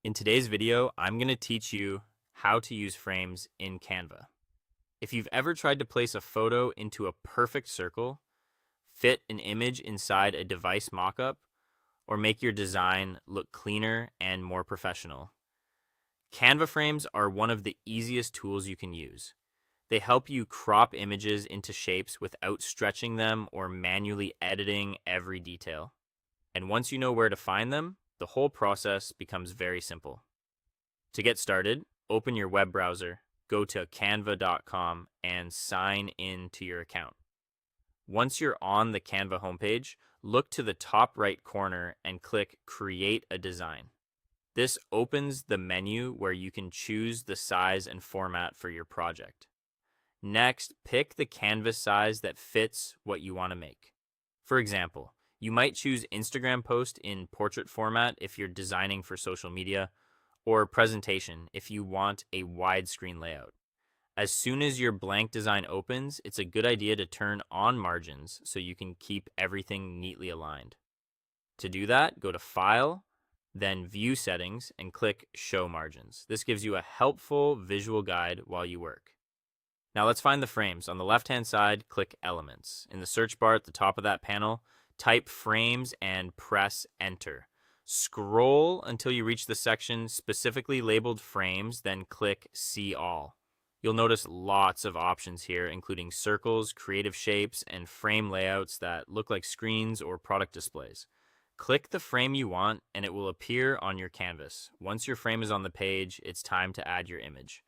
In today's video, I'm going to teach you how to use frames in Canva. If you've ever tried to place a photo into a perfect circle, fit an image inside a device mockup, or make your design look cleaner and more professional, Canva frames are one of the easiest tools you can use. They help you crop images into shapes without stretching them or manually editing every detail. And once you know where to find them, the whole process becomes very simple. To get started, open your web browser, go to canva.com, and sign in to your account. Once you're on the Canva homepage, look to the top right corner and click Create a Design. This opens the menu where you can choose the size and format for your project. Next, pick the canvas size that fits what you want to make. For example, you might choose Instagram post in portrait format if you're designing for social media, or presentation if you want a widescreen layout. As soon as your blank design opens, it's a good idea to turn on margins so you can keep everything neatly aligned. To do that, go to File, then View Settings, and click Show Margins. This gives you a helpful visual guide while you work. Now let's find the frames. On the left-hand side, click Elements. In the search bar at the top of that panel, type Frames and press Enter. Scroll until you reach the section specifically labeled Frames, then click See All. You'll notice lots of options here, including circles, creative shapes, and frame layouts that look like screens or product displays. Click the frame you want and it will appear on your canvas. Once your frame is on the page, it's time to add your image.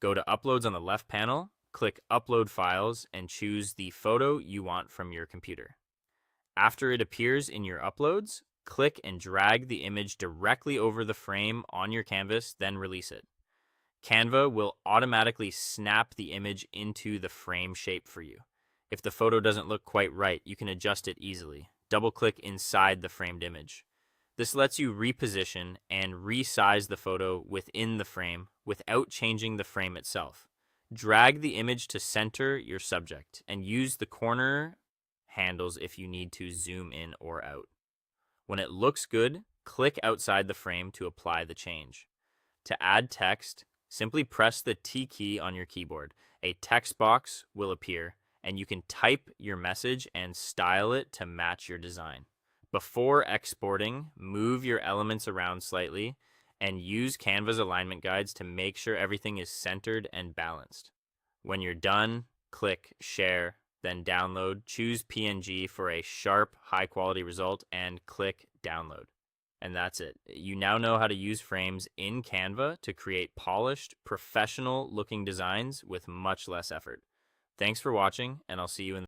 Go to Uploads on the left panel, click Upload Files, and choose the photo you want from your computer. After it appears in your uploads, click and drag the image directly over the frame on your canvas, then release it. Canva will automatically snap the image into the frame shape for you. If the photo doesn't look quite right, you can adjust it easily. Double-click inside the framed image. This lets you reposition and resize the photo within the frame without changing the frame itself. Drag the image to center your subject and use the corner handles if you need to zoom in or out. When it looks good, click outside the frame to apply the change. To add text, simply press the T key on your keyboard. A text box will appear, and you can type your message and style it to match your design. Before exporting, move your elements around slightly and use Canva's alignment guides to make sure everything is centered and balanced. When you're done, click Share, then Download. Choose PNG for a sharp, high-quality result and click Download. And that's it. You now know how to use frames in Canva to create polished, professional-looking designs with much less effort. Thanks for watching, and I'll see you in